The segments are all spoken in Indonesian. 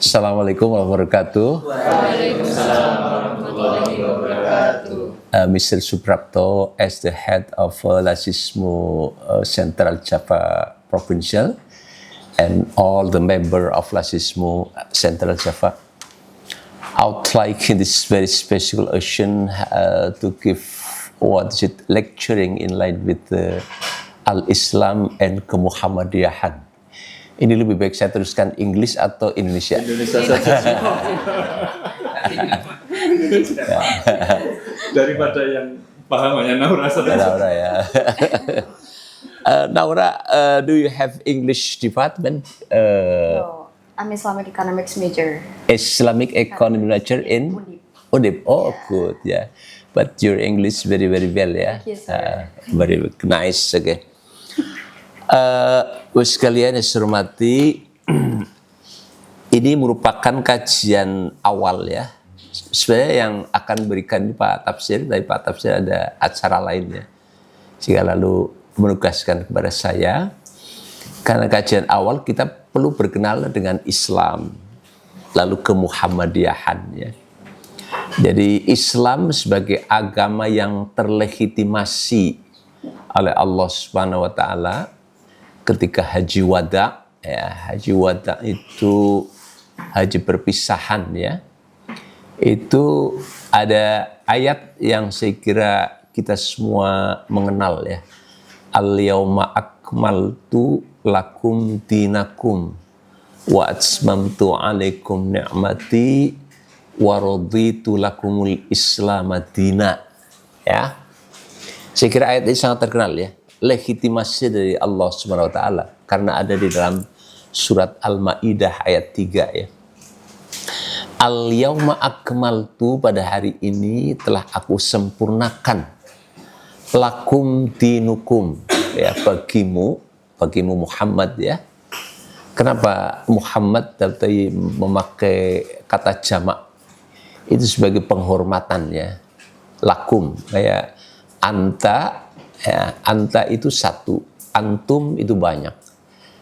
Assalamualaikum warahmatullahi wabarakatuh. Waalaikumsalam warahmatullahi wabarakatuh. Mr. Suprapto, as the head of Lasismo Central Java Provincial and all the member of Lasismo Central Java, I would like in this very special occasion to give lecturing in line with Al-Islam and Kemuhammadiyahan. Ini lebih baik saya teruskan Inggris atau Indonesia? Indonesia saja. Daripada yang paham hanya Naura saja. Naura ya. Naura, do you have English department? No, I'm Islamic Economics major. Islamic Economics major in Undip. Oh, good, yeah. But your English very very well ya. Thank you, sir. Very nice, okay. Sekalian yang saya hormati, ini merupakan kajian awal ya. Sebenarnya yang akan berikan ini Pak Tafsir, dari Pak Tafsir ada acara lainnya. Sehingga lalu menugaskan kepada saya, karena kajian awal kita perlu berkenalan dengan Islam, lalu Kemuhammadiyahan ya. Jadi Islam sebagai agama yang terlegitimasi oleh Allah Subhanahu wa taala ketika haji wada ya, haji wada itu haji perpisahan ya. Itu ada ayat yang saya kira kita semua mengenal ya. Al-yauma akmaltu lakum dinakum wa atmamtu alaikum ni'mati wa raditu lakumul islam madina ya. Saya kira ayat ini sangat terkenal ya. Legitimasi dari Allah Subhanahu wa taala karena ada di dalam surat Al-Maidah ayat 3 ya. Al-yauma akmaltu, pada hari ini telah aku sempurnakan lakum dinukum ya, bagimu Muhammad ya. Kenapa Muhammad tapi memakai kata jamak? Itu sebagai penghormatan ya. Lakum kayak anta ya, anta itu satu, antum itu banyak.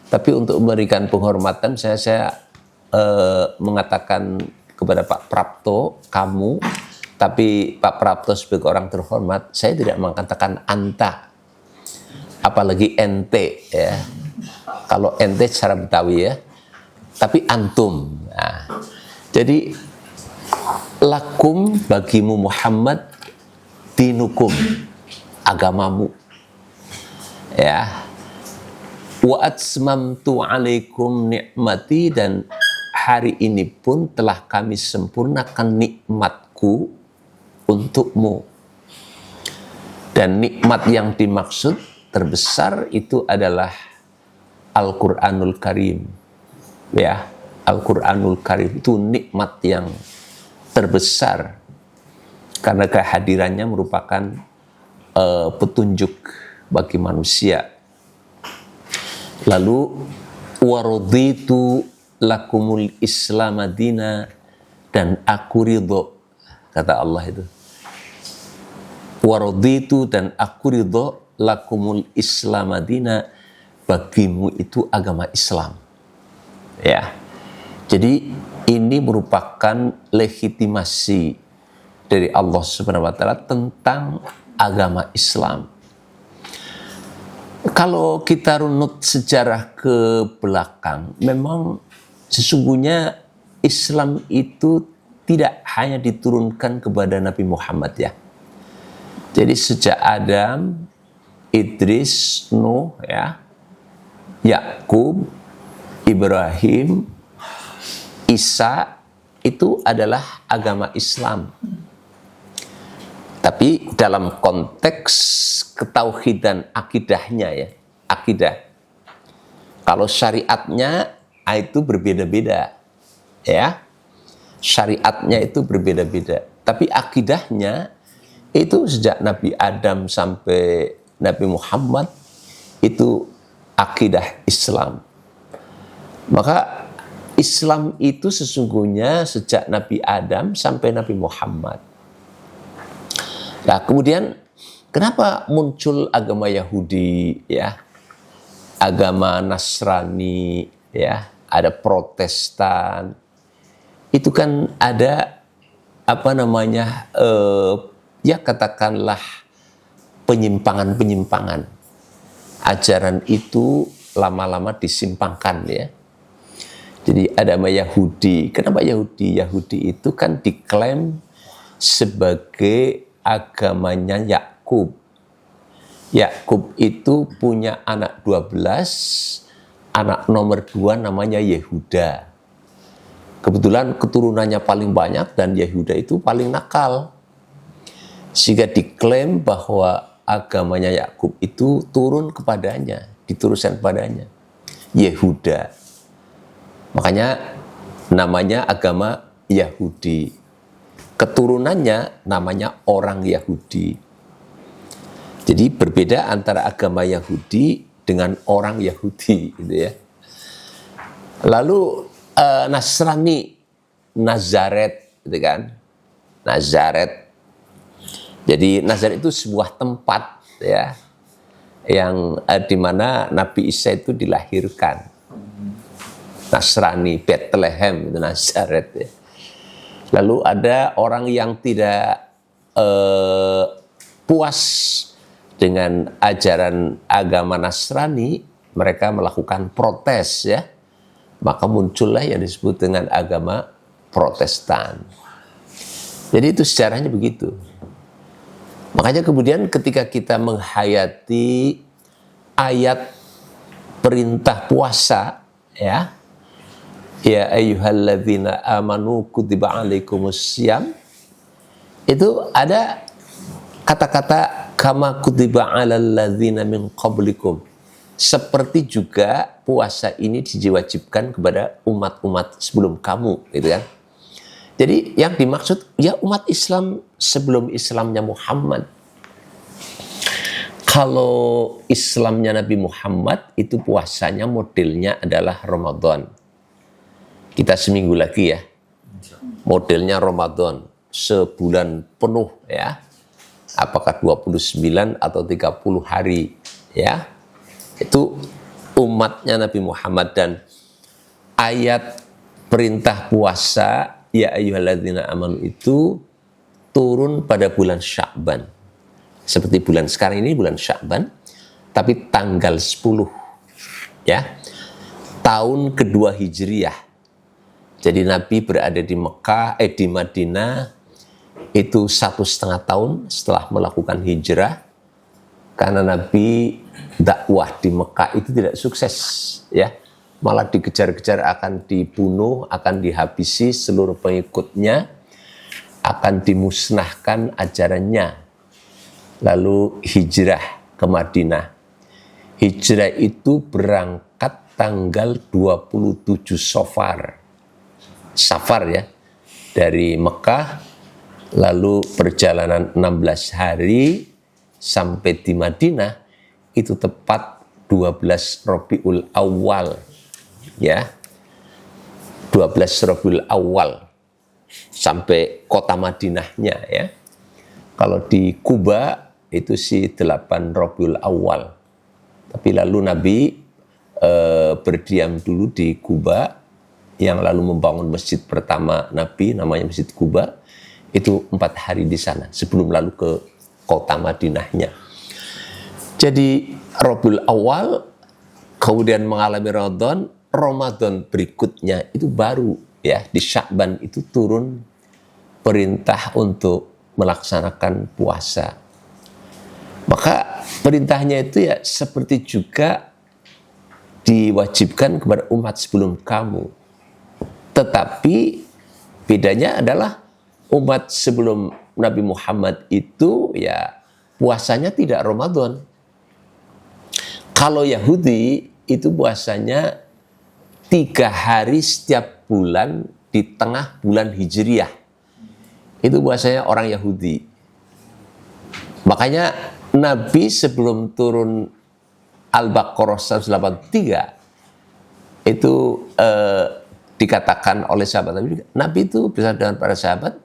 Tapi untuk memberikan penghormatan saya mengatakan kepada Pak Prapto kamu, tapi Pak Prapto sebagai orang terhormat, saya tidak mengatakan anta, apalagi ente ya. Kalau ente secara Betawi ya, tapi antum. Nah, jadi lakum bagimu Muhammad, dinukum agamamu ya, wa atmamtu alaikum ni'mati, dan hari ini pun telah kami sempurnakan nikmatku untukmu. Dan nikmat yang dimaksud terbesar itu adalah Al-Quranul Karim ya. Al-Quranul Karim itu nikmat yang terbesar karena kehadirannya merupakan petunjuk bagi manusia. Lalu waraditu lakumul islam madina, dan aku ridho, kata Allah itu. Waraditu, dan aku ridho lakumul islam madina, bagimu itu agama Islam. Ya. Jadi ini merupakan legitimasi dari Allah Subhanahu wa taala tentang agama Islam. Kalau kita runut sejarah ke belakang, memang sesungguhnya Islam itu tidak hanya diturunkan kepada Nabi Muhammad ya. Jadi sejak Adam, Idris, Nuh ya, Yakub, Ibrahim, Isa, itu adalah agama Islam. Tapi dalam konteks ketauhidan akidahnya ya, akidah. Kalau syariatnya itu berbeda-beda ya. Syariatnya itu berbeda-beda. Tapi akidahnya itu sejak Nabi Adam sampai Nabi Muhammad itu akidah Islam. Maka Islam itu sesungguhnya sejak Nabi Adam sampai Nabi Muhammad. Nah, kemudian kenapa muncul agama Yahudi ya, agama Nasrani ya, ada Protestan, itu kan ada apa namanya, ya katakanlah penyimpangan-penyimpangan. Ajaran itu lama-lama disimpangkan ya. Jadi agama Yahudi, kenapa Yahudi? Yahudi itu kan diklaim sebagai agamanya Yakub. Yakub itu punya anak 12, anak nomor 2 namanya Yehuda. Kebetulan keturunannya paling banyak dan Yehuda itu paling nakal. Sehingga diklaim bahwa agamanya Yakub itu turun kepadanya, diturunkan kepadanya, Yehuda. Makanya namanya agama Yahudi. Keturunannya namanya orang Yahudi. Jadi berbeda antara agama Yahudi dengan orang Yahudi, gitu ya. Lalu Nasrani, Nazaret, gitu kan? Nazaret. Jadi Nazaret itu sebuah tempat ya, yang di mana Nabi Isa itu dilahirkan. Nasrani, Bethlehem itu Nazaret ya. Lalu ada orang yang tidak puas dengan ajaran agama Nasrani, mereka melakukan protes ya. Maka muncullah yang disebut dengan agama Protestan. Jadi itu sejarahnya begitu. Makanya kemudian ketika kita menghayati ayat perintah puasa ya, ya ayyuhalladzina amanu kutiba alaikumussyam, itu ada kata-kata kama kutiba alal ladzina min qablikum. Seperti juga puasa ini diwajibkan kepada umat-umat sebelum kamu, gitu kan. Jadi yang dimaksud ya umat Islam sebelum Islamnya Muhammad. Kalau Islamnya Nabi Muhammad itu puasanya modelnya adalah Ramadan. Kita seminggu lagi ya. Modelnya Ramadan sebulan penuh ya. Apakah 29 atau 30 hari ya. Itu umatnya Nabi Muhammad, dan ayat perintah puasa ya ayyuhalladzina amanu itu turun pada bulan Sya'ban. Seperti bulan sekarang ini bulan Sya'ban, tapi tanggal 10 ya. Tahun kedua Hijriyah. Jadi Nabi berada di Mekah, di Madinah itu 1,5 tahun setelah melakukan hijrah. Karena Nabi dakwah di Mekah itu tidak sukses ya, malah dikejar-kejar, akan dibunuh, akan dihabisi seluruh pengikutnya, akan dimusnahkan ajarannya. Lalu hijrah ke Madinah. Hijrah itu berangkat tanggal 27 Safar ya, dari Mekah, lalu perjalanan 16 hari sampai di Madinah itu tepat 12 Rabiul Awal ya. 12 Rabiul Awal sampai kota Madinahnya ya. Kalau di Kuba itu sih 8 Rabiul Awal. Tapi lalu Nabi berdiam dulu di Kuba, yang lalu membangun masjid pertama Nabi namanya Masjid Kuba. Itu 4 hari di sana sebelum lalu ke kota Madinahnya. Jadi Rabiul Awal, kemudian mengalami Ramadan berikutnya itu baru ya, di Sya'ban itu turun perintah untuk melaksanakan puasa. Maka perintahnya itu ya seperti juga diwajibkan kepada umat sebelum kamu. Tetapi bedanya adalah umat sebelum Nabi Muhammad itu ya puasanya tidak Ramadan. Kalau Yahudi itu puasanya 3 hari setiap bulan di tengah bulan Hijriyah. Itu puasanya orang Yahudi. Makanya Nabi sebelum turun Al-Baqarah 183 itu dikatakan oleh sahabat Nabi itu bersama dengan para sahabat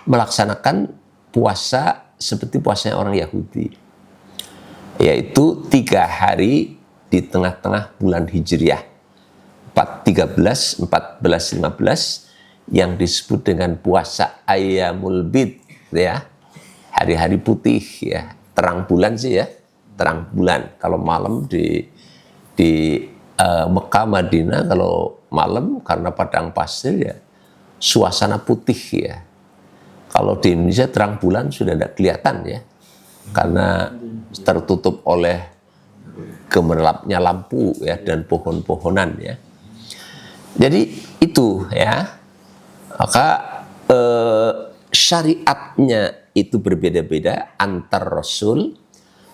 melaksanakan puasa seperti puasanya orang Yahudi, yaitu 3 hari di tengah-tengah bulan Hijriyah, 13, 14, 15, yang disebut dengan puasa Ayyamul Bid ya, hari-hari putih ya, terang bulan sih ya, terang bulan. Kalau malam di Mekah Madinah, kalau malam karena padang pasir ya suasana putih ya. Kalau di Indonesia terang bulan sudah tidak kelihatan ya, karena tertutup oleh gemerlapnya lampu ya dan pohon-pohonan ya. Jadi itu ya. Maka syariatnya itu berbeda-beda antar rasul,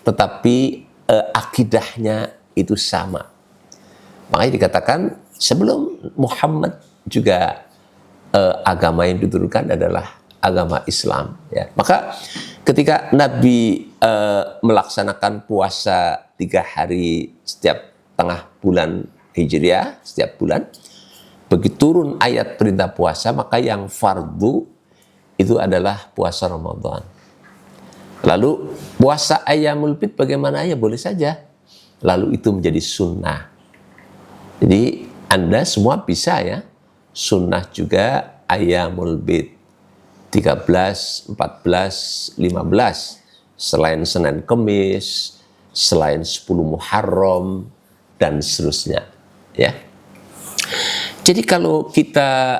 tetapi akidahnya itu sama. Makanya dikatakan sebelum Muhammad juga agama yang diturunkan adalah agama Islam ya. Maka ketika Nabi melaksanakan puasa 3 hari setiap tengah bulan Hijriah, setiap bulan, begitu turun ayat perintah puasa, maka yang fardu itu adalah puasa Ramadan. Lalu puasa Ayyamul Bid bagaimana, ya boleh saja. Lalu itu menjadi sunnah. Jadi Anda semua bisa ya, sunnah juga Ayyamul Bid 13, 14, 15, selain Senin Kemis, selain 10 Muharram dan seterusnya ya. Jadi kalau kita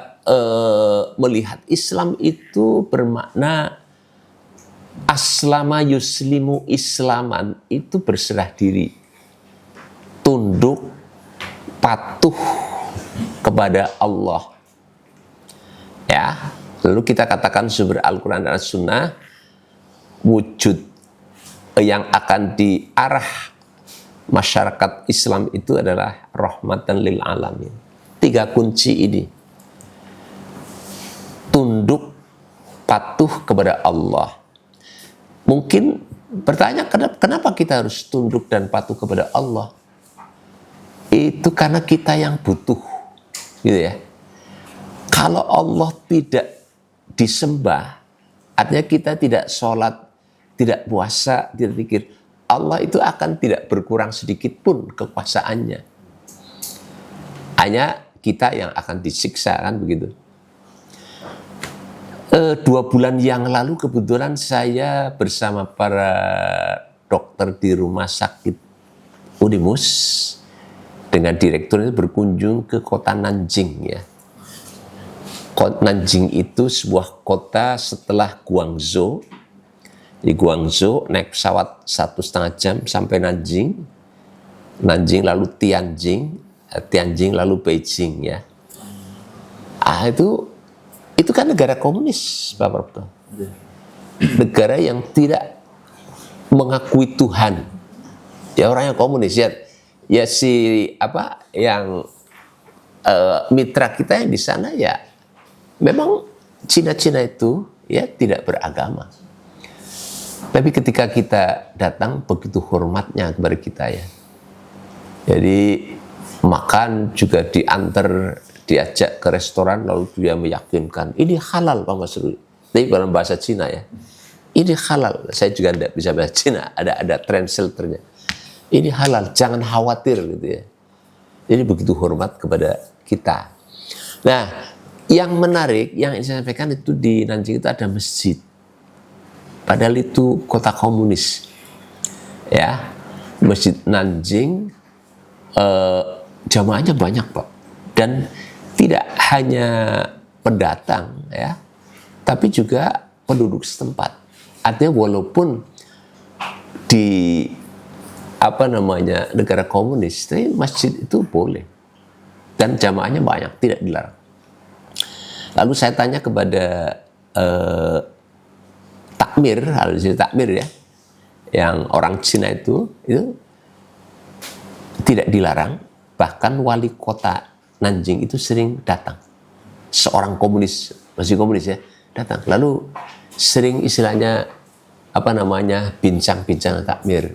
melihat Islam itu bermakna aslama yuslimu islaman, itu berserah diri, tunduk, patuh kepada Allah. Ya, lalu kita katakan sumber Al-Quran dan As-Sunnah, wujud yang akan diarah masyarakat Islam itu adalah rahmatan lil alamin. 3 kunci ini, tunduk, patuh kepada Allah. Mungkin bertanya, kenapa kita harus tunduk dan patuh kepada Allah? Itu karena kita yang butuh, gitu ya. Kalau Allah tidak disembah, artinya kita tidak sholat, tidak puasa, tidak zikir, Allah itu akan tidak berkurang sedikit pun kekuasaannya. Hanya kita yang akan disiksa, kan begitu. 2 bulan yang lalu kebetulan saya bersama para dokter di rumah sakit Unimus dengan direktur itu berkunjung ke kota Nanjing ya. Kota Nanjing itu sebuah kota setelah Guangzhou. Di Guangzhou naik pesawat 1,5 jam sampai Nanjing. Nanjing lalu Tianjin lalu Beijing ya. Itu kan negara komunis, Pak Prabto. Negara yang tidak mengakui Tuhan. Ya orang yang komunis ya yang mitra kita yang di sana ya memang Cina itu ya tidak beragama. Tapi ketika kita datang begitu hormatnya kepada kita ya. Jadi makan juga diajak ke restoran, lalu dia meyakinkan ini halal Pak Mas Rudi. Tapi dalam bahasa Cina ya, ini halal. Saya juga tidak bisa bahasa Cina, ada translatornya. Ini halal, jangan khawatir gitu ya. Jadi begitu hormat kepada kita. Nah, yang menarik yang saya sampaikan itu di Nanjing itu ada masjid. Padahal itu kota komunis. Ya, Masjid Nanjing jamaahnya banyak Pak, dan tidak hanya pendatang ya, tapi juga penduduk setempat. Artinya walaupun di negara komunis, tapi masjid itu boleh dan jamaahnya banyak, tidak dilarang. Lalu saya tanya kepada takmir ya, yang orang Cina itu tidak dilarang. Bahkan wali kota Nanjing itu sering datang, seorang komunis, masih komunis ya, datang. Lalu sering istilahnya bincang-bincang takmir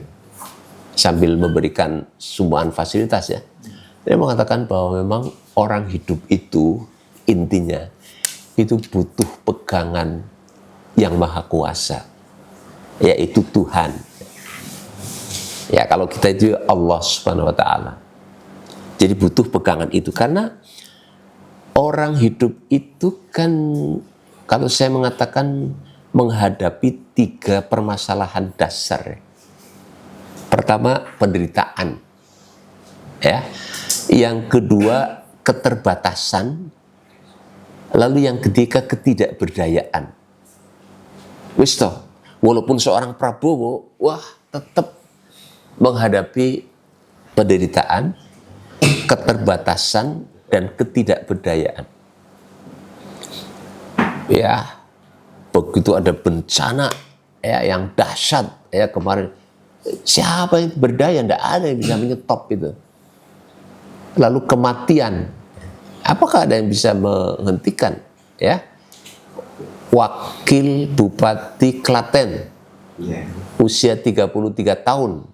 sambil memberikan sumbangan fasilitas ya. Dia mengatakan bahwa memang orang hidup itu intinya itu butuh pegangan yang maha kuasa, yaitu Tuhan. Ya, kalau kita itu Allah Subhanahu wa taala. Jadi butuh pegangan itu, karena orang hidup itu kan, kalau saya mengatakan menghadapi 3 permasalahan dasar. Pertama, penderitaan. Ya. Yang kedua, keterbatasan. Lalu yang ketiga, ketidakberdayaan. Wis toh, walaupun seorang Prabowo, wah tetap menghadapi penderitaan, keterbatasan, dan ketidakberdayaan. Ya, begitu ada bencana ya yang dahsyat ya kemarin, siapa yang berdaya? Tidak ada yang bisa menyetop itu. Lalu kematian, apakah ada yang bisa menghentikan? Ya, Wakil Bupati Klaten, usia 33 tahun,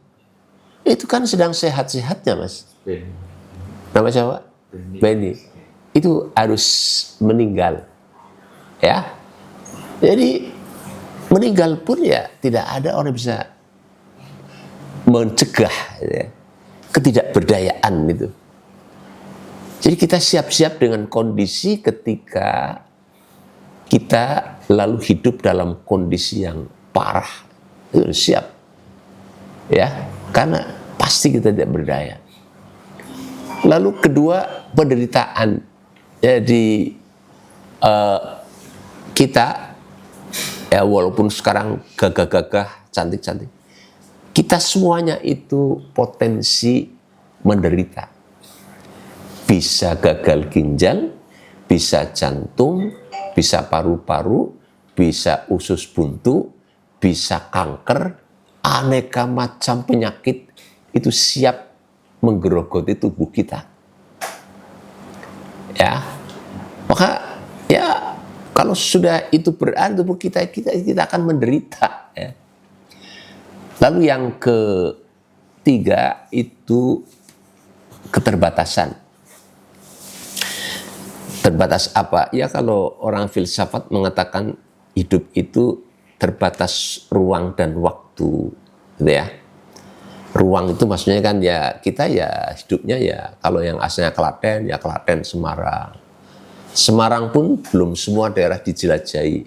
itu kan sedang sehat-sehatnya, Mas. Nama siapa? Benny. Itu harus meninggal. Ya. Jadi meninggal pun ya tidak ada orang bisa mencegah ya, ketidakberdayaan itu. Jadi kita siap-siap dengan kondisi ketika kita lalu hidup dalam kondisi yang parah. Itu siap. Ya, karena pasti kita tidak berdaya. Lalu kedua, penderitaan. Jadi kita ya walaupun sekarang gagah-gagah, cantik-cantik, kita semuanya itu potensi menderita. Bisa gagal ginjal, bisa jantung, bisa paru-paru, bisa usus buntu, bisa kanker, aneka macam penyakit itu siap menggerogoti tubuh kita. Ya, maka ya kalau sudah itu berada tubuh kita akan menderita. Ya. Lalu yang ketiga itu keterbatasan. Terbatas apa? Ya kalau orang filsafat mengatakan hidup itu terbatas ruang dan waktu, gitu ya. Ruang itu maksudnya kan ya kita ya hidupnya ya kalau yang asalnya Klaten ya Klaten, Semarang. Semarang pun belum semua daerah dijelajahi,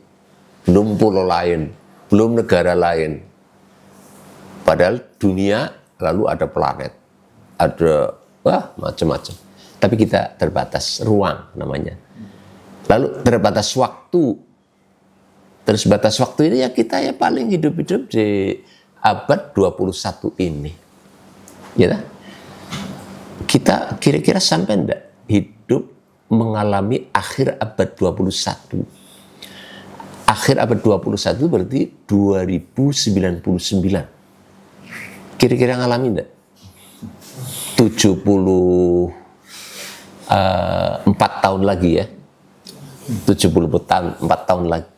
belum pulau lain, belum negara lain. Padahal dunia lalu ada planet, ada macam-macam. Tapi kita terbatas ruang namanya. Lalu terbatas waktu. Terbatas waktu ini ya kita ya paling hidup-hidup di abad 21 ini. Ya, kita kira-kira sampai enggak hidup mengalami akhir abad 21. Akhir abad 21 berarti 2099. Kira-kira ngalami enggak? 74 tahun lagi ya. 74 tahun lagi.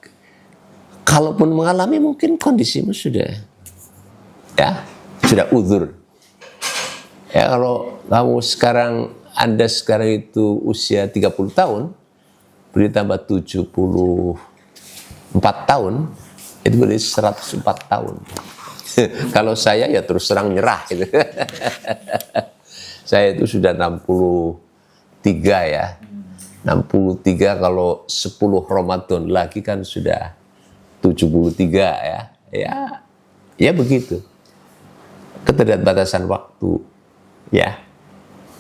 Kalaupun mengalami mungkin kondisimu sudah uzur. Ya kalau kamu Anda sekarang itu usia 30 tahun, beri tambah 74 tahun, itu berarti 104 tahun. Kalau saya ya terus terang nyerah gitu. Saya itu sudah 63 ya. 63 kalau 10 Ramadan lagi kan sudah 73 ya. Ya begitu. Keterbatasan waktu ya.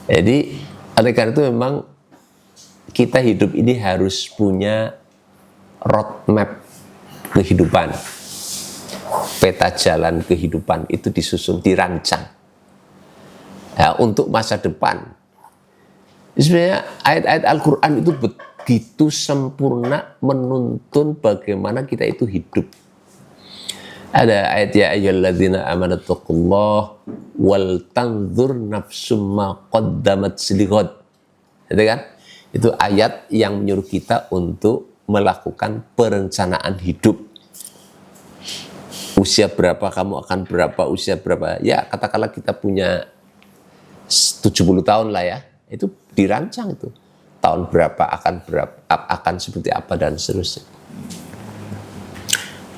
Jadi oleh karena itu memang kita hidup ini harus punya roadmap kehidupan. Peta jalan kehidupan itu disusun, dirancang ya, untuk masa depan. Sebenarnya ayat-ayat Al-Quran itu begitu sempurna menuntun bagaimana kita itu hidup. Ada ayat ya ayyuhalladzina amanu taqullaha wal tanzur nafsum ma qaddamat lighad. Itu kan? Itu ayat yang menyuruh kita untuk melakukan perencanaan hidup. Usia berapa kamu akan berapa, usia berapa. Ya, katakanlah kita punya 70 tahun lah ya. Itu dirancang itu. Tahun berapa akan seperti apa dan seterusnya.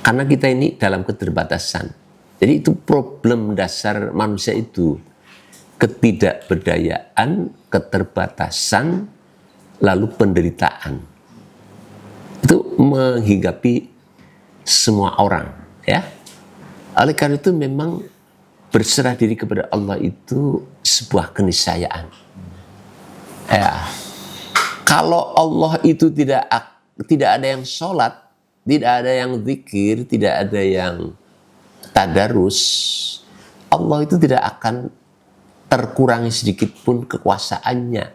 Karena kita ini dalam keterbatasan. Jadi itu problem dasar manusia itu. Ketidakberdayaan, keterbatasan, lalu penderitaan. Itu menghinggapi semua orang, ya. Oleh karena itu memang berserah diri kepada Allah itu sebuah keniscayaan. Ya. Kalau Allah itu tidak ada yang sholat, tidak ada yang zikir, tidak ada yang tadarus, Allah itu tidak akan terkurangi sedikit pun kekuasaannya.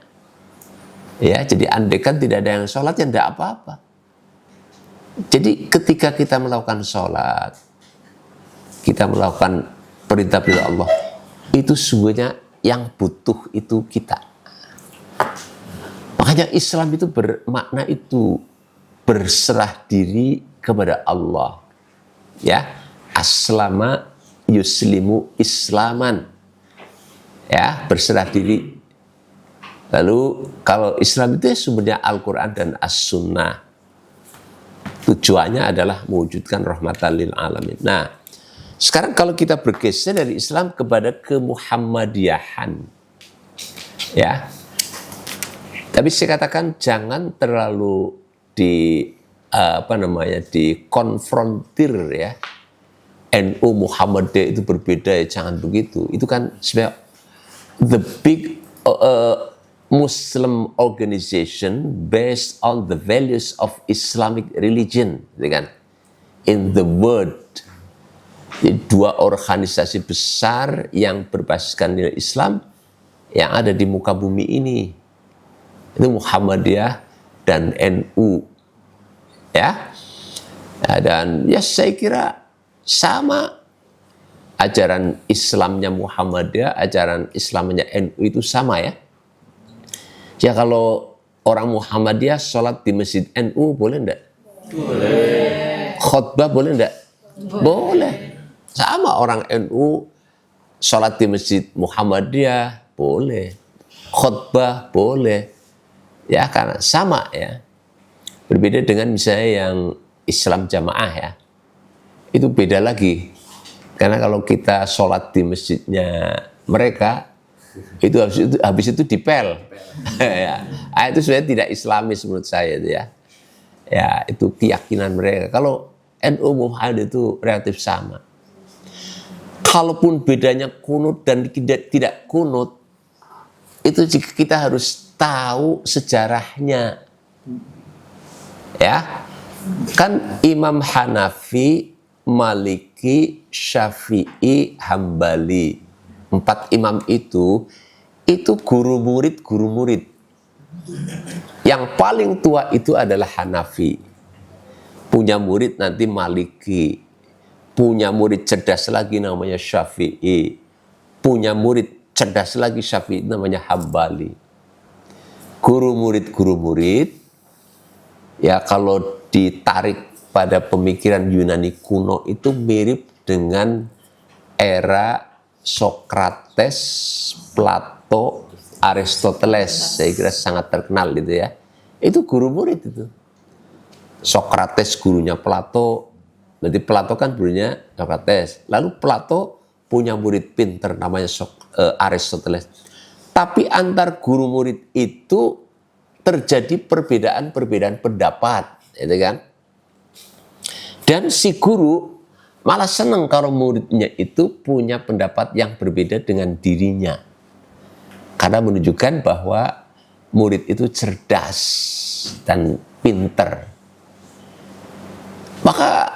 Ya, jadi andaikan tidak ada yang sholat, ya tidak apa-apa. Jadi ketika kita melakukan sholat, kita melakukan perintah Allah, itu sebenarnya yang butuh itu kita. Makanya Islam itu bermakna itu berserah diri kepada Allah. Ya, aslama yuslimu islaman. Ya, berserah diri. Lalu kalau Islam itu sebenarnya Al-Quran dan As-Sunnah. Tujuannya adalah mewujudkan rahmatan lil alamin. Nah, sekarang kalau kita bergeser dari Islam kepada kemuhammadiyahan, ya. Tapi saya katakan jangan terlalu dikonfrontir, ya. NU Muhammadiyah itu berbeda, ya, jangan begitu. Itu kan sebenarnya the big Muslim organization based on the values of Islamic religion, kan? In the world, dua organisasi besar yang berbasiskan nilai Islam yang ada di muka bumi ini, itu Muhammadiyah dan NU, ya. Dan ya saya kira sama ajaran Islamnya Muhammadiyah, ajaran Islamnya NU itu sama, ya. Ya, kalau orang Muhammadiyah sholat di masjid NU boleh enggak? Boleh. Khutbah boleh enggak? Boleh. Sama orang NU sholat di masjid Muhammadiyah boleh. Khutbah boleh. Ya, karena sama, ya. Berbeda dengan misalnya yang Islam jamaah, ya. Itu beda lagi. Karena kalau kita sholat di masjidnya mereka, itu habis itu dipel. Ya. Itu sebenarnya tidak Islamis menurut saya itu, ya. Ya, itu keyakinan mereka. Kalau NU Muhammad itu relatif sama. Kalaupun bedanya kunut dan tidak kunut, itu kita harus tahu sejarahnya. Ya. Kan Imam Hanafi, Maliki, Syafi'i, Hambali, 4 imam itu guru murid. Yang paling tua itu adalah Hanafi. Punya murid nanti Maliki. Punya murid cerdas lagi namanya Syafi'i. Punya murid cerdas lagi Syafi'i namanya Hambali. Guru murid. Ya, kalau ditarik pada pemikiran Yunani kuno itu mirip dengan era Sokrates, Plato, Aristoteles. Saya kira sangat terkenal gitu, ya. Itu guru murid itu. Sokrates gurunya Plato, berarti Plato kan gurunya Sokrates. Lalu Plato punya murid pinter namanya Aristoteles. Tapi antar guru murid itu terjadi perbedaan pendapat, gitu kan? Dan si guru malah senang kalau muridnya itu punya pendapat yang berbeda dengan dirinya. Karena menunjukkan bahwa murid itu cerdas dan pinter. Maka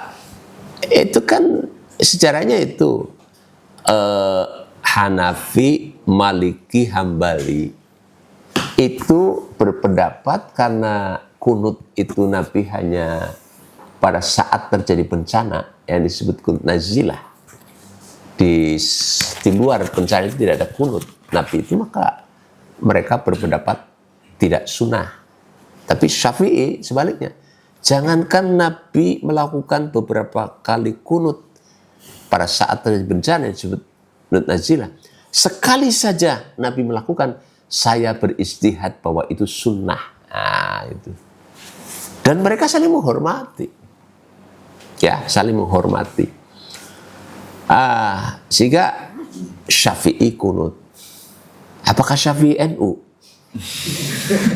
itu kan sejarahnya itu Hanafi, Maliki, Hambali itu berpendapat karena kunut itu Nabi hanya pada saat terjadi bencana yang disebut kunut nazilah. Di luar bencana itu tidak ada kunut Nabi itu, maka mereka berpendapat tidak sunnah. Tapi Syafi'i sebaliknya, jangankan Nabi melakukan beberapa kali kunut pada saat terjadi bencana yang disebut kunut nazilah, sekali saja Nabi melakukan, saya beristihad bahwa itu sunnah. Nah, itu. Dan mereka saling menghormati. Ya, saling menghormati. Sehingga Syafi'i kunut. Apakah Syafi'i NU?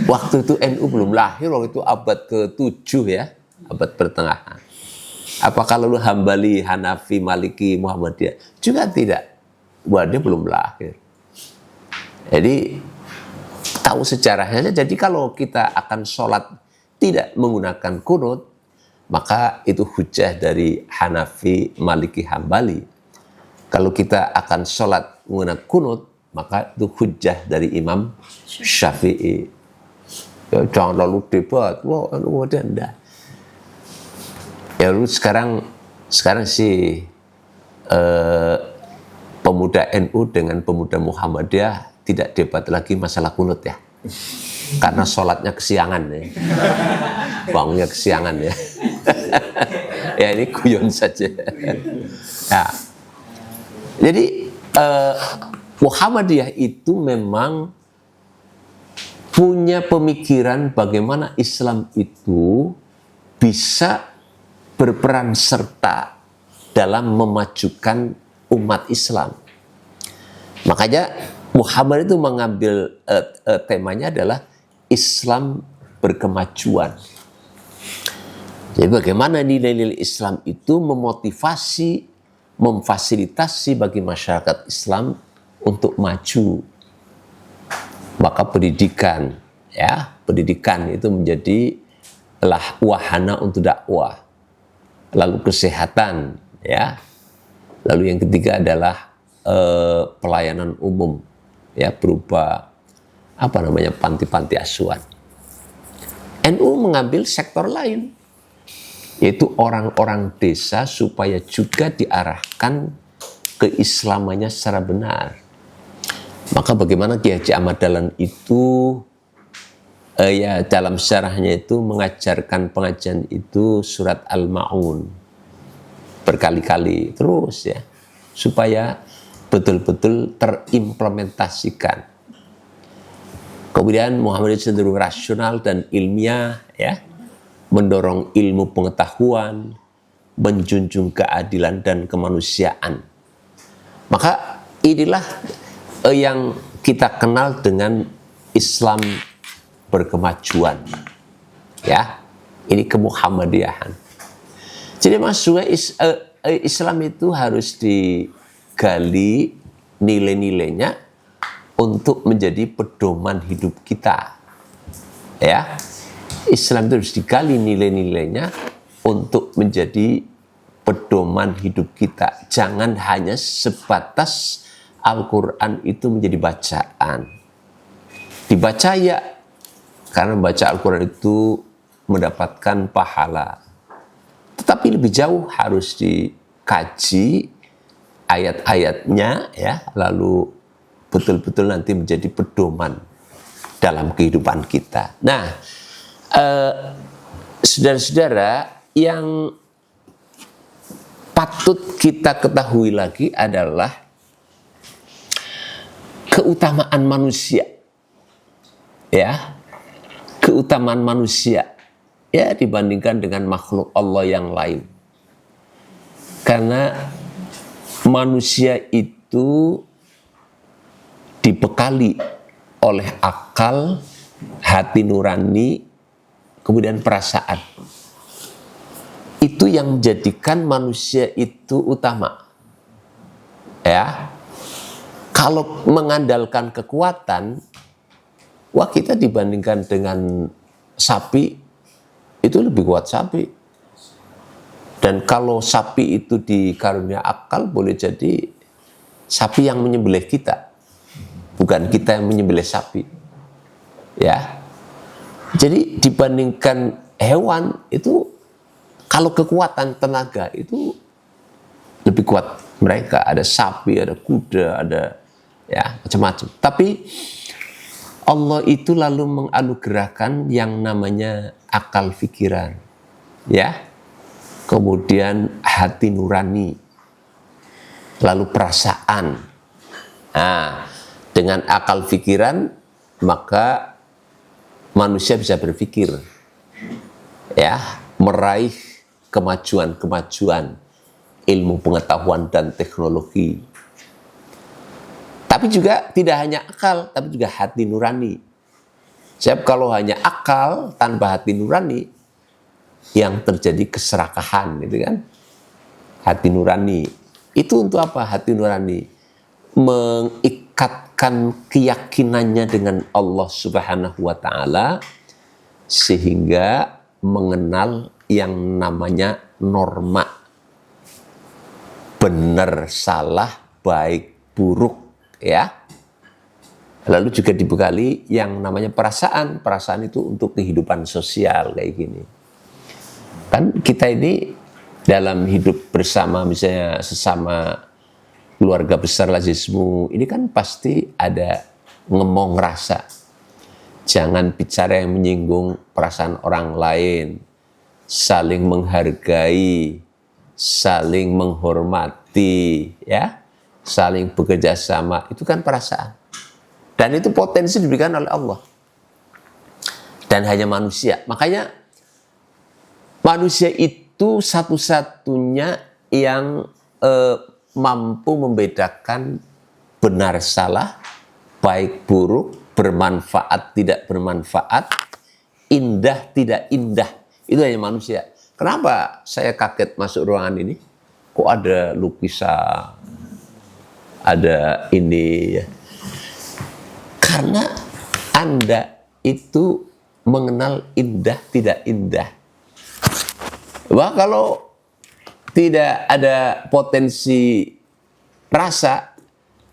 Waktu itu NU belum lahir, waktu itu abad ke-7 ya, abad pertengahan. Apakah lalu Hambali, Hanafi, Maliki, Muhammadiyah? Juga tidak. Wah, dia belum lahir. Jadi tahu sejarahnya. Jadi kalau kita akan sholat tidak menggunakan kunut, maka itu hujah dari Hanafi, Maliki, Hambali. Kalau kita akan sholat menggunakan kunut, maka itu hujah dari Imam Syafi'i. Ya, jangan lalu debat, wah, kemudian enggak. Ya lalu sekarang sih pemuda NU dengan pemuda Muhammadiyah tidak debat lagi masalah kunut ya, karena sholatnya kesiangan ya, bangunnya kesiangan ya. Ya ini guyon saja. Ya. Jadi Muhammadiyah itu memang punya pemikiran bagaimana Islam itu bisa berperan serta dalam memajukan umat Islam. Makanya Muhammad itu mengambil temanya adalah Islam berkemajuan. Jadi bagaimana nilai-nilai Islam itu memotivasi, memfasilitasi bagi masyarakat Islam untuk maju. Maka pendidikan itu menjadi wahana untuk dakwah. Lalu kesehatan, ya. Lalu yang ketiga adalah pelayanan umum, ya, berupa panti-panti asuhan. NU mengambil sektor lain, yaitu orang-orang desa supaya juga diarahkan keislamannya secara benar. Maka bagaimana Kiai Haji Ahmad Dahlan itu dalam syarahnya itu mengajarkan pengajian itu surat Al-Ma'un berkali-kali terus ya, supaya betul-betul terimplementasikan. Kemudian Muhammadiyah cenderung rasional dan ilmiah ya, mendorong ilmu pengetahuan, menjunjung keadilan dan kemanusiaan. Maka inilah yang kita kenal dengan Islam berkemajuan. Ya, ini kemuhammadiyahan. Jadi maksudnya Islam itu harus digali nilai-nilainya untuk menjadi pedoman hidup kita. Ya, Islam itu harus digali nilai-nilainya untuk menjadi pedoman hidup kita. Jangan hanya sebatas Al-Quran itu menjadi bacaan. Dibaca ya, karena membaca Al-Quran itu mendapatkan pahala. Tetapi lebih jauh harus dikaji ayat-ayatnya ya, lalu betul-betul nanti menjadi pedoman dalam kehidupan kita. Nah, saudara-saudara, yang patut kita ketahui lagi adalah keutamaan manusia. Ya, keutamaan manusia ya dibandingkan dengan makhluk Allah yang lain. Karena manusia itu dibekali oleh akal, hati nurani, kemudian perasaan. Itu yang menjadikan manusia itu utama. Ya. Kalau mengandalkan kekuatan, wah, kita dibandingkan dengan sapi itu lebih kuat sapi. Dan kalau sapi itu dikarunia akal, boleh jadi sapi yang menyembelih kita, bukan kita yang menyembelih sapi. Ya. Jadi dibandingkan hewan itu, kalau kekuatan tenaga itu lebih kuat mereka. Ada sapi, ada kuda, ada ya macam-macam. Tapi Allah itu lalu menganugerahkan yang namanya akal pikiran, ya, kemudian hati nurani, lalu perasaan. Nah, dengan akal pikiran maka manusia bisa berpikir, ya, meraih kemajuan-kemajuan ilmu pengetahuan dan teknologi. Tapi juga tidak hanya akal, tapi juga hati nurani. Sebab kalau hanya akal tanpa hati nurani, yang terjadi keserakahan, gitu kan? Hati nurani itu untuk apa? Hati nurani mengikatkan keyakinannya dengan Allah Subhanahu wa Ta'ala, sehingga mengenal yang namanya norma, benar salah, baik buruk, ya. Lalu juga dibekali yang namanya perasaan. Perasaan itu untuk kehidupan sosial kayak gini. Kan kita ini dalam hidup bersama, misalnya sesama keluarga besar lazismu, ini kan pasti ada ngomong rasa. Jangan bicara yang menyinggung perasaan orang lain. Saling menghargai, saling menghormati, ya, saling bekerja sama, itu kan perasaan. Dan itu potensi diberikan oleh Allah. Dan hanya manusia. Makanya manusia itu satu-satunya yang mampu membedakan benar salah, baik buruk, bermanfaat tidak bermanfaat, indah tidak indah. Itu hanya manusia. Kenapa saya kaget masuk ruangan ini? Kok ada lukisan, ada ini, ya. Karena Anda itu mengenal indah tidak indah. Wah, kalau tidak ada potensi rasa,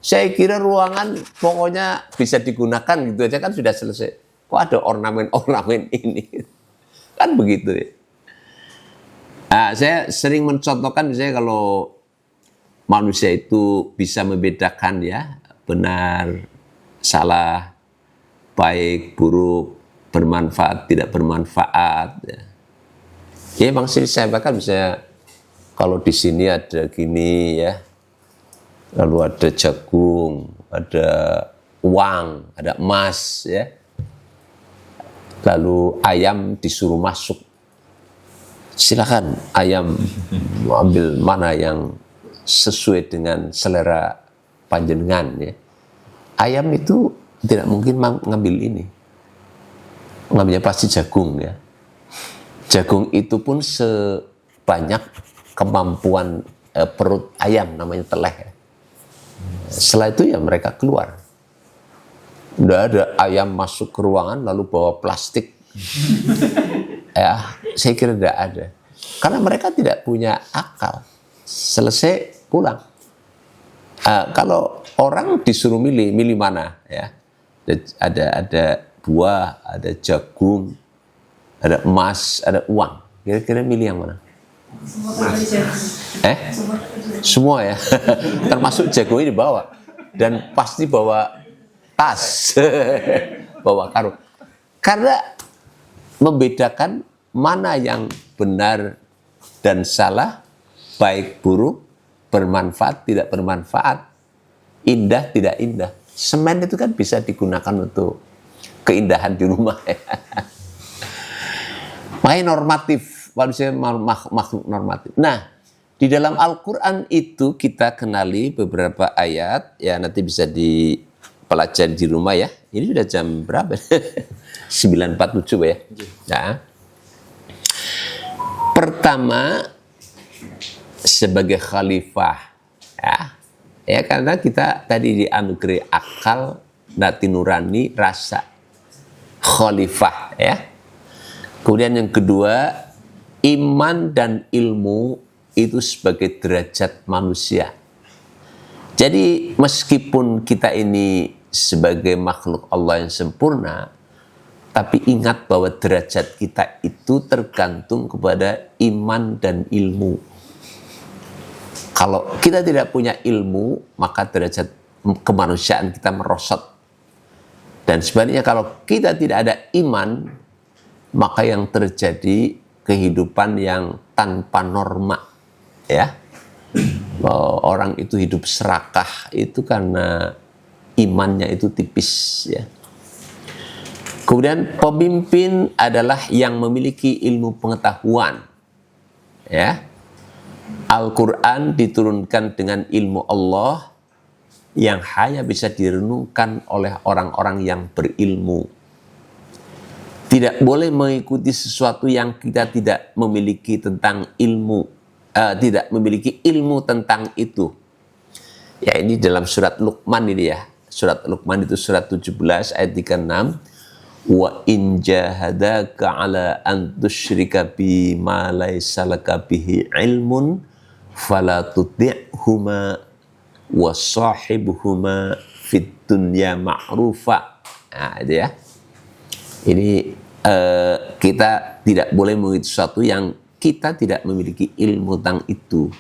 saya kira ruangan pokoknya bisa digunakan gitu aja kan sudah selesai. Kok ada ornamen-ornamen ini? Kan begitu ya. Nah, saya sering mencontohkan misalnya kalau manusia itu bisa membedakan ya, benar, salah, baik, buruk, bermanfaat, tidak bermanfaat. Ya, memang sih saya bahkan bisa, kalau di sini ada gini ya, lalu ada jagung, ada uang, ada emas ya, lalu ayam disuruh masuk. Silakan ayam ambil mana yang sesuai dengan selera panjenengan ya. Ayam itu tidak mungkin ngambil ini. Ngambilnya pasti jagung ya. Jagung itu pun sebanyak kemampuan perut ayam, namanya teleh ya. Setelah itu ya mereka keluar. Tidak ada ayam masuk ke ruangan lalu bawa plastik. Ya, saya kira tidak ada. Karena mereka tidak punya akal. Selesai pulang. Kalau orang disuruh milih mana ya, ada buah, ada jagung, ada emas, ada uang. Kira-kira milih yang mana? Semua ya. Termasuk jagung ini bawa, dan pasti bawa tas, bawa karung. Karena membedakan mana yang benar dan salah, baik buruk, bermanfaat tidak bermanfaat, indah tidak indah. Semen itu kan bisa digunakan untuk keindahan di rumah. Makanya normatif, manusia makhluk normatif. Nah, di dalam Al-Quran itu kita kenali beberapa ayat, ya nanti bisa dipelajari di rumah ya. Ini sudah jam berapa? 9.47 ya. Nah, pertama, sebagai khalifah ya karena kita tadi dianugerahi akal, hati nurani, rasa, khalifah ya. Kemudian yang kedua, iman dan ilmu itu sebagai derajat manusia. Jadi meskipun kita ini sebagai makhluk Allah yang sempurna, tapi ingat bahwa derajat kita itu tergantung kepada iman dan ilmu. Kalau kita tidak punya ilmu, maka derajat kemanusiaan kita merosot. Dan sebaliknya kalau kita tidak ada iman, maka yang terjadi kehidupan yang tanpa norma. Ya, orang itu hidup serakah itu karena imannya itu tipis. Ya. Kemudian pemimpin adalah yang memiliki ilmu pengetahuan. Ya. Al-Quran diturunkan dengan ilmu Allah yang hanya bisa direnungkan oleh orang-orang yang berilmu. tidak boleh mengikuti sesuatu yang kita tidak memiliki tentang ilmu, tidak memiliki ilmu tentang itu. Ya, ini dalam surat Luqman ini ya. Surat Luqman itu surat 17 ayat 36. Wa in jahadaka ala an tusyrika bi ma laysa laka bihi ilmun fala tuti'huma wa sahibuhuma fid dunya ma'rufa. Nah, itu ya. Ini kita tidak boleh mengikuti sesuatu yang kita tidak memiliki ilmu tentang itu.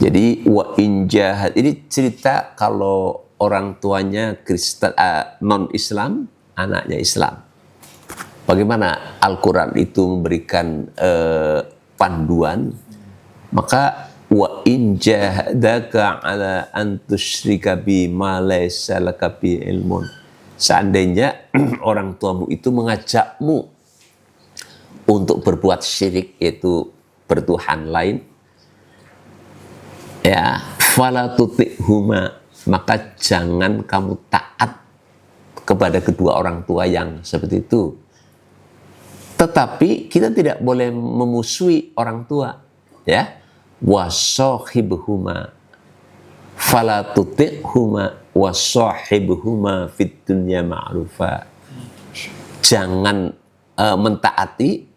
Jadi wa in jahad, ini cerita kalau orang tuanya Kristen, non-Islam, anaknya Islam. Bagaimana Al-Quran itu memberikan panduan, maka wa in jahadaka ala an tusyrika bi ma laysa laka bi ilmun. Seandainya orang tuamu itu mengajakmu untuk berbuat syirik, yaitu bertuhan lain, ya, fala tuti'huma, maka jangan kamu taat kepada kedua orang tua yang seperti itu. Tetapi kita tidak boleh memusuhi orang tua, ya. Wasahibuhuma fala tuti'huma wasahibuhuma fid dunya ma'rufa. Jangan mentaati,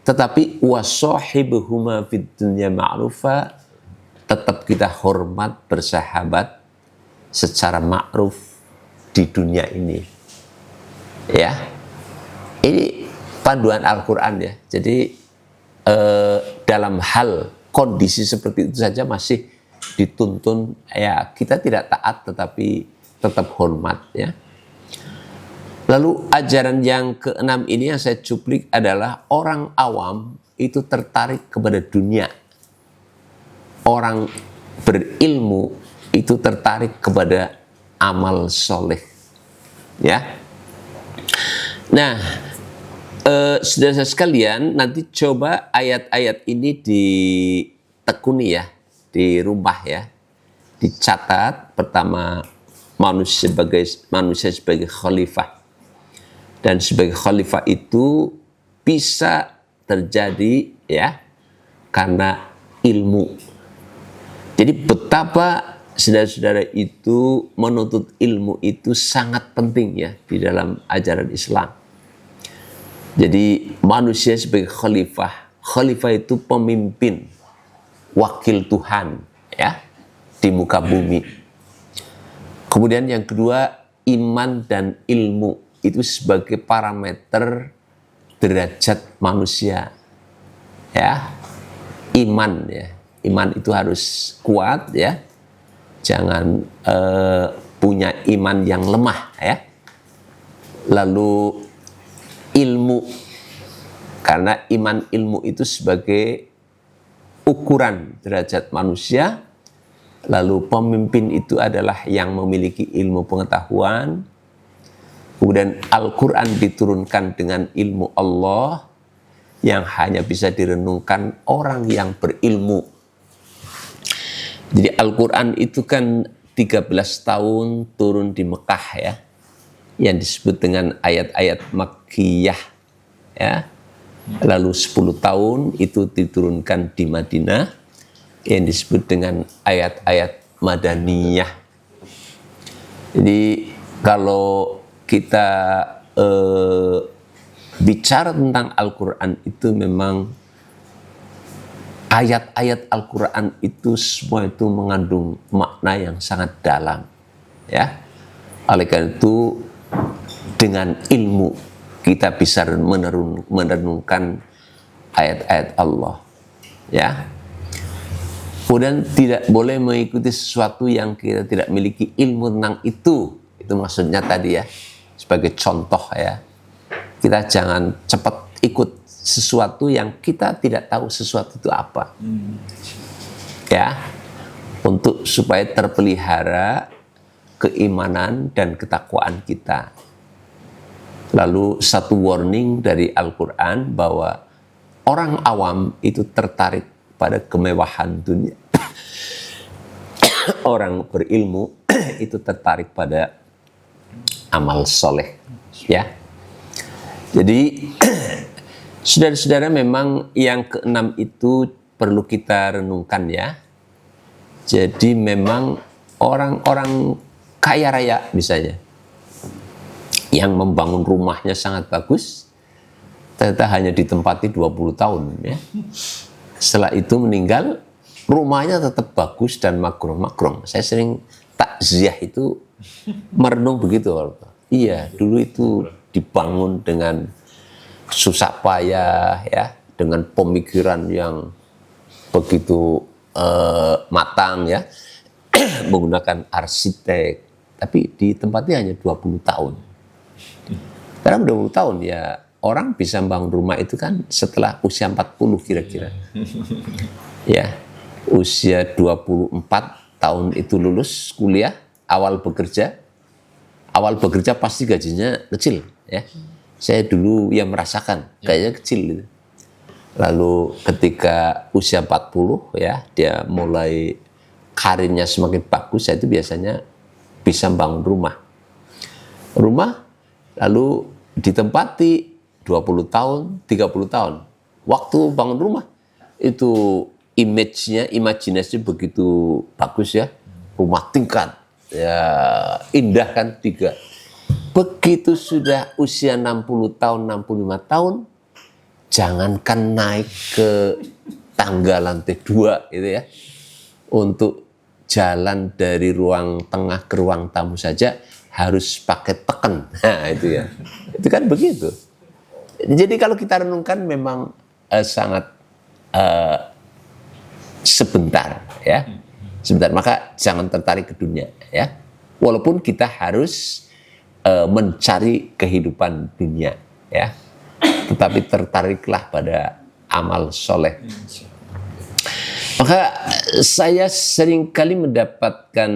tetapi wasahibuhuma fid dunya ma'rufa, tetap kita hormat, bersahabat secara ma'ruf di dunia ini. Ya. Ini panduan Al-Quran ya. Jadi dalam hal kondisi seperti itu saja masih dituntun, ya, kita tidak taat tetapi tetap hormat, ya. Lalu ajaran yang keenam ini yang saya cuplik adalah orang awam itu tertarik kepada dunia. Orang berilmu itu tertarik kepada amal soleh, ya. Nah, saudara sekalian, nanti coba ayat-ayat ini ditekuni ya, di rumah ya, dicatat. Pertama, manusia sebagai khalifah, dan sebagai khalifah itu bisa terjadi ya karena ilmu. Jadi betapa saudara-saudara itu menuntut ilmu itu sangat penting ya di dalam ajaran Islam. Jadi manusia sebagai khalifah, khalifah itu pemimpin, wakil Tuhan ya di muka bumi. Kemudian yang kedua, iman dan ilmu itu sebagai parameter derajat manusia. Ya. Iman ya. Iman itu harus kuat ya. Jangan punya iman yang lemah ya. Lalu ilmu, karena iman ilmu itu sebagai ukuran derajat manusia. Lalu pemimpin itu adalah yang memiliki ilmu pengetahuan. Kemudian Al-Quran diturunkan dengan ilmu Allah yang hanya bisa direnungkan orang yang berilmu. Jadi Al-Quran itu kan 13 tahun turun di Mekah ya, yang disebut dengan ayat-ayat Makkiyah ya. Lalu 10 tahun itu diturunkan di Madinah yang disebut dengan ayat-ayat Madaniyah. Jadi kalau kita bicara tentang Al-Quran itu memang ayat-ayat Al-Quran itu semua itu mengandung makna yang sangat dalam ya. Oleh karena itu dengan ilmu kita bisa merenungkan ayat-ayat Allah ya. Kemudian tidak boleh mengikuti sesuatu yang kita tidak miliki ilmu tentang itu. Itu maksudnya tadi ya, sebagai contoh ya. Kita jangan cepat ikut sesuatu yang kita tidak tahu sesuatu itu apa. Ya. Untuk supaya terpelihara keimanan dan ketakwaan kita. Lalu satu warning dari Al-Quran bahwa orang awam itu tertarik pada kemewahan dunia. Orang berilmu itu tertarik pada amal soleh, ya. Jadi saudara-saudara, memang yang keenam itu perlu kita renungkan ya. Jadi memang orang-orang kaya raya misalnya, yang membangun rumahnya sangat bagus, ternyata hanya ditempati 20 tahun ya. Setelah itu meninggal, rumahnya tetap bagus dan magrong-magrong. Saya sering takziah itu merenung begitu. Iya, dulu itu dibangun dengan susah payah ya, dengan pemikiran yang begitu matang ya, menggunakan arsitek, tapi ditempati hanya 20 tahun. Dalam 20 tahun ya, orang bisa bangun rumah itu kan setelah usia 40 kira-kira. Ya, usia 24 tahun itu lulus kuliah, awal bekerja pasti gajinya kecil ya. Saya dulu yang merasakan kayaknya kecil gitu. Lalu ketika usia 40 ya, dia mulai karirnya semakin bagus, itu biasanya bisa bangun rumah lalu ditempati 20 tahun, 30 tahun. Waktu bangun rumah itu imajinasi begitu bagus ya, rumah tingkat ya, indah kan, 3. Begitu sudah usia 60 tahun, 65 tahun, jangankan naik ke tangga lantai 2 gitu ya, untuk jalan dari ruang tengah ke ruang tamu saja harus pakai teken. Nah itu ya, itu kan begitu. Jadi kalau kita renungkan memang sangat sebentar ya, sebentar. Maka jangan tertarik ke dunia ya, walaupun kita harus mencari kehidupan dunia ya, tetapi tertariklah pada amal soleh. Maka saya seringkali mendapatkan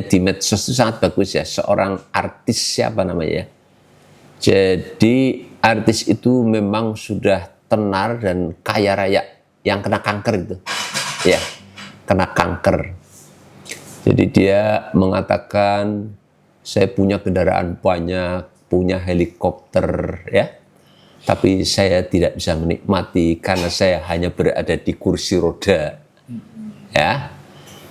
di medsos itu sangat bagus ya, seorang artis, siapa namanya ya. Jadi artis itu memang sudah tenar dan kaya raya, yang kena kanker itu ya, kena kanker. Jadi dia mengatakan, saya punya kendaraan banyak, punya helikopter ya, tapi saya tidak bisa menikmati karena saya hanya berada di kursi roda ya.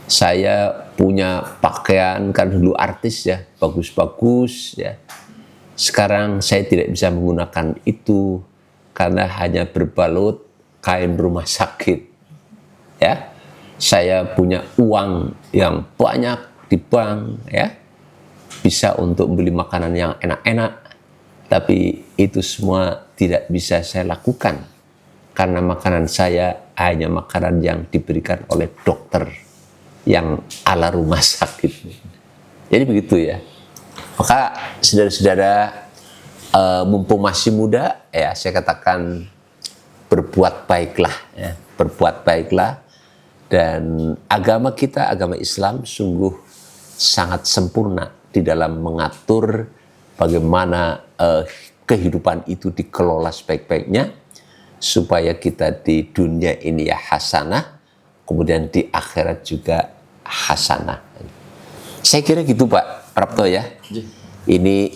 Saya punya pakaian, kan dulu artis ya, bagus-bagus ya. Sekarang saya tidak bisa menggunakan itu karena hanya berbalut kain rumah sakit ya. Saya punya uang yang banyak di bank ya, bisa untuk beli makanan yang enak-enak, tapi itu semua tidak bisa saya lakukan karena makanan saya hanya makanan yang diberikan oleh dokter yang ala rumah sakit. Jadi begitu ya. Maka saudara-saudara, mumpung masih muda ya, saya katakan berbuat baiklah ya, berbuat baiklah. Dan agama kita, agama Islam sungguh sangat sempurna di dalam mengatur bagaimana kehidupan itu dikelola sebaik-baiknya, supaya kita di dunia ini ya hasanah, kemudian di akhirat juga hasanah. Saya kira gitu Pak Prapto ya. Ini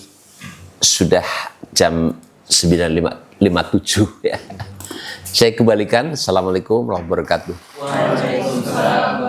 sudah jam 9.57 ya. Saya kembalikan. Assalamualaikum warahmatullahi wabarakatuh. Waalaikumsalam.